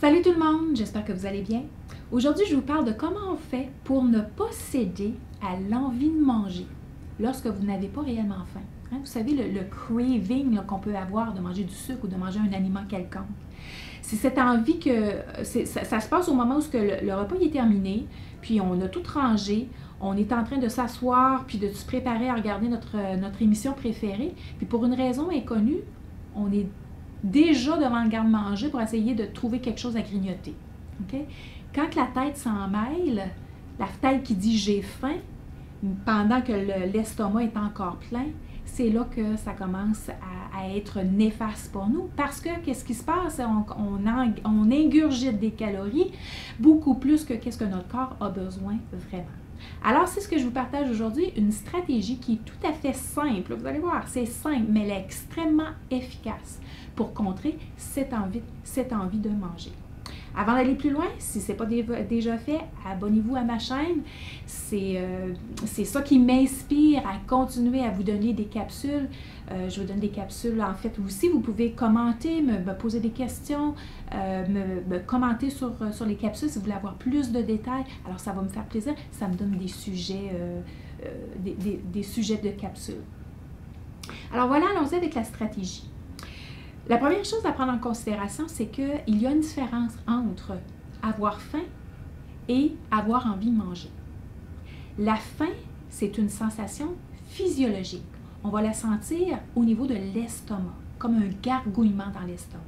Salut tout le monde, j'espère que vous allez bien. Aujourd'hui, je vous parle de comment on fait pour ne pas céder à l'envie de manger lorsque vous n'avez pas réellement faim. Vous savez, le craving qu'on peut avoir de manger du sucre ou de manger un aliment quelconque. C'est cette envie que ça se passe au moment où le repas est terminé, puis on a tout rangé, on est en train de s'asseoir puis de se préparer à regarder notre émission préférée, puis pour une raison inconnue, on est déjà devant le garde-manger pour essayer de trouver quelque chose à grignoter. Okay? Quand la tête s'en mêle, la tête qui dit « j'ai faim », pendant que l'estomac est encore plein, c'est là que ça commence à être néfaste pour nous. Parce que, qu'est-ce qui se passe? On ingurgite des calories beaucoup plus que qu'est-ce que notre corps a besoin vraiment. Alors, c'est ce que je vous partage aujourd'hui, une stratégie qui est tout à fait simple. Vous allez voir, c'est simple, mais elle est extrêmement efficace pour contrer cette envie de manger. Avant d'aller plus loin, si ce n'est pas déjà fait, abonnez-vous à ma chaîne. C'est ça qui m'inspire à continuer à vous donner des capsules. Je vous donne des capsules. En fait, aussi, vous pouvez commenter, me poser des questions, me commenter sur les capsules si vous voulez avoir plus de détails. Alors, ça va me faire plaisir. Ça me donne des sujets, des sujets de capsules. Alors voilà, allons-y avec la stratégie. La première chose à prendre en considération, c'est qu'il y a une différence entre avoir faim et avoir envie de manger. La faim, c'est une sensation physiologique. On va la sentir au niveau de l'estomac, comme un gargouillement dans l'estomac.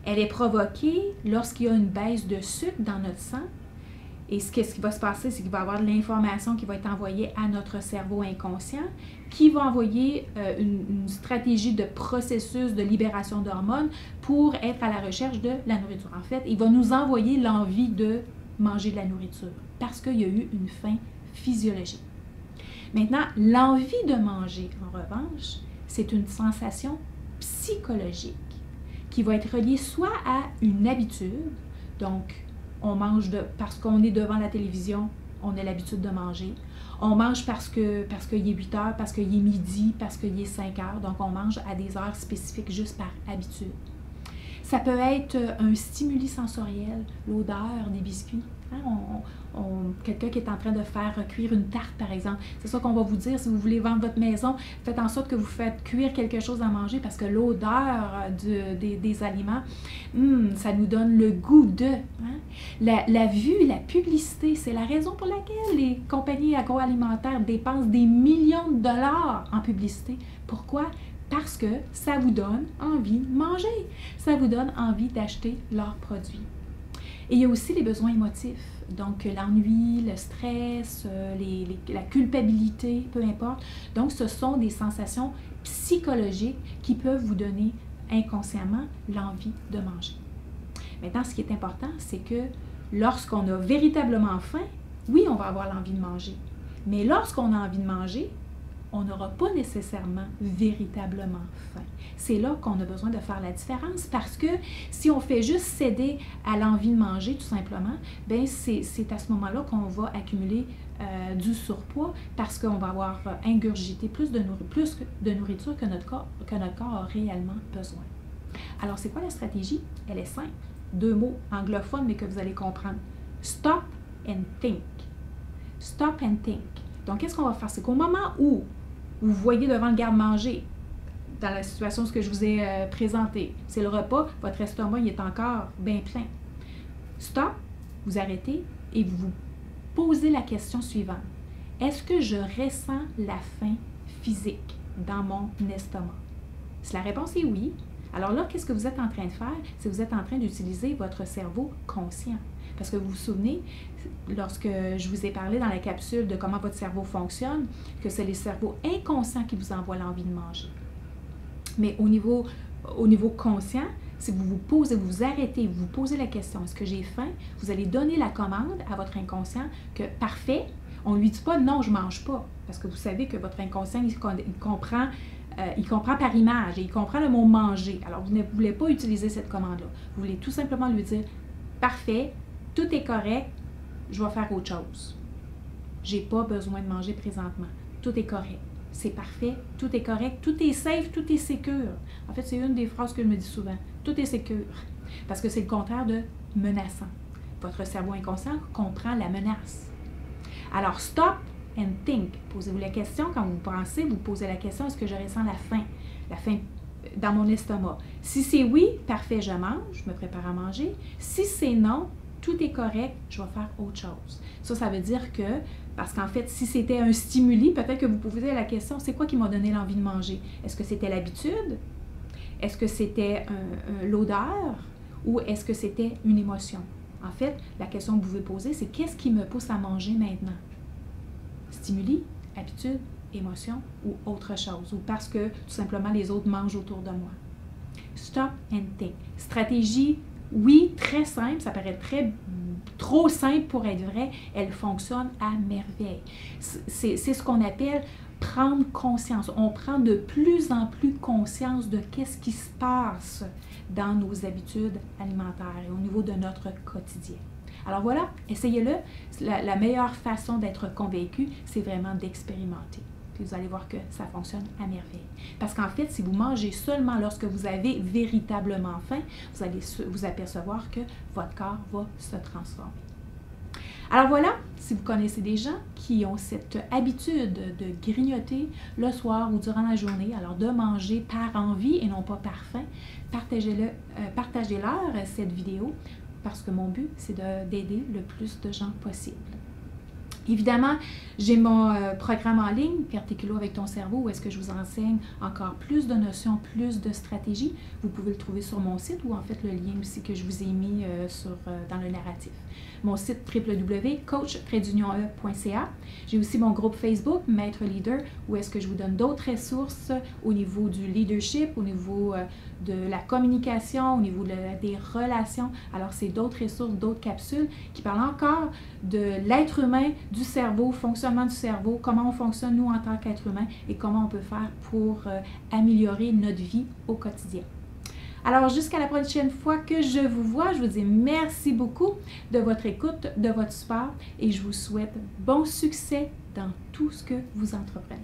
Elle est provoquée lorsqu'il y a une baisse de sucre dans notre sang. Et ce qui va se passer, c'est qu'il va y avoir de l'information qui va être envoyée à notre cerveau inconscient, qui va envoyer une stratégie de processus de libération d'hormones pour être à la recherche de la nourriture. En fait, il va nous envoyer l'envie de manger de la nourriture parce qu'il y a eu une faim physiologique. Maintenant, l'envie de manger, en revanche, c'est une sensation psychologique qui va être reliée soit à une habitude, donc on mange parce qu'on est devant la télévision, on a l'habitude de manger. On mange parce qu'il est 8 heures, parce qu'il est midi, parce qu'il est 5 heures. Donc, on mange à des heures spécifiques juste par habitude. Ça peut être un stimuli sensoriel, l'odeur des biscuits. Quelqu'un qui est en train de faire cuire une tarte, par exemple. C'est ça qu'on va vous dire. Si vous voulez vendre votre maison, faites en sorte que vous faites cuire quelque chose à manger parce que l'odeur des aliments, ça nous donne le goût de. La vue, la publicité, c'est la raison pour laquelle les compagnies agroalimentaires dépensent des millions de dollars en publicité. Pourquoi? Parce que ça vous donne envie de manger. Ça vous donne envie d'acheter leurs produits. Et il y a aussi les besoins émotifs, donc l'ennui, le stress, la culpabilité, peu importe. Donc, ce sont des sensations psychologiques qui peuvent vous donner inconsciemment l'envie de manger. Maintenant, ce qui est important, c'est que lorsqu'on a véritablement faim, oui, on va avoir l'envie de manger. Mais lorsqu'on a envie de manger, on n'aura pas nécessairement véritablement faim. C'est là qu'on a besoin de faire la différence parce que si on fait juste céder à l'envie de manger tout simplement, bien c'est à ce moment-là qu'on va accumuler du surpoids parce qu'on va avoir ingurgité plus de nourriture que notre corps a réellement besoin. Alors, c'est quoi la stratégie? Elle est simple. 2 mots anglophones, mais que vous allez comprendre. Stop and think. Stop and think. Donc, qu'est-ce qu'on va faire? C'est qu'au moment où vous voyez devant le garde-manger, dans la situation que je vous ai présentée, c'est le repas, votre estomac il est encore bien plein. Stop, vous arrêtez et vous vous posez la question suivante. Est-ce que je ressens la faim physique dans mon estomac? Si la réponse est oui, alors là, qu'est-ce que vous êtes en train de faire? C'est que vous êtes en train d'utiliser votre cerveau conscient. Parce que vous vous souvenez, lorsque je vous ai parlé dans la capsule de comment votre cerveau fonctionne, que c'est les cerveaux inconscients qui vous envoient l'envie de manger. Mais au niveau conscient, si vous vous arrêtez, vous vous posez la question, est-ce que j'ai faim? Vous allez donner la commande à votre inconscient que, parfait, on ne lui dit pas non, je ne mange pas. Parce que vous savez que votre inconscient, il comprend par image et il comprend le mot manger. Alors, vous ne voulez pas utiliser cette commande-là. Vous voulez tout simplement lui dire, parfait, tout est correct, je vais faire autre chose. Je n'ai pas besoin de manger présentement. Tout est correct. C'est parfait, tout est correct, tout est safe, tout est sécure. En fait, c'est une des phrases que je me dis souvent. Tout est sécure. parce que c'est le contraire de menaçant. Votre cerveau inconscient comprend la menace. Alors, stop and think. Posez-vous la question quand vous pensez, vous posez la question, est-ce que je ressens la faim dans mon estomac? Si c'est oui, parfait, je mange, je me prépare à manger. Si c'est non, tout est correct, je vais faire autre chose. Ça veut dire que, parce qu'en fait, si c'était un stimuli, peut-être que vous pouvez poser la question, c'est quoi qui m'a donné l'envie de manger? Est-ce que c'était l'habitude? Est-ce que c'était l'odeur? Ou est-ce que c'était une émotion? En fait, la question que vous pouvez poser, c'est qu'est-ce qui me pousse à manger maintenant? Stimuli, habitude, émotion ou autre chose, ou parce que tout simplement les autres mangent autour de moi. Stop and think. Stratégie, oui, très simple, ça paraît trop simple pour être vrai, elle fonctionne à merveille. C'est ce qu'on appelle prendre conscience. On prend de plus en plus conscience de qu'est-ce qui se passe dans nos habitudes alimentaires et au niveau de notre quotidien. Alors voilà, essayez-le. La meilleure façon d'être convaincu, c'est vraiment d'expérimenter. Puis vous allez voir que ça fonctionne à merveille. Parce qu'en fait, si vous mangez seulement lorsque vous avez véritablement faim, vous allez vous apercevoir que votre corps va se transformer. Alors voilà, si vous connaissez des gens qui ont cette habitude de grignoter le soir ou durant la journée, alors de manger par envie et non pas par faim, partagez-leur cette vidéo parce que mon but, c'est d'aider le plus de gens possible. Évidemment, j'ai mon programme en ligne, Perdre tes kilos avec ton cerveau, où est-ce que je vous enseigne encore plus de notions, plus de stratégies. Vous pouvez le trouver sur mon site ou en fait le lien aussi que je vous ai mis dans le narratif. Mon site www.coach-e.ca. J'ai aussi mon groupe Facebook, Maître Leader, où est-ce que je vous donne d'autres ressources au niveau du leadership, au niveau de la communication, au niveau des relations. Alors, c'est d'autres ressources, d'autres capsules qui parlent encore de l'être humain, du cerveau, fonctionnement du cerveau, comment on fonctionne nous en tant qu'être humain et comment on peut faire pour améliorer notre vie au quotidien. Alors, jusqu'à la prochaine fois que je vous vois, je vous dis merci beaucoup de votre écoute, de votre support et je vous souhaite bon succès dans tout ce que vous entreprenez.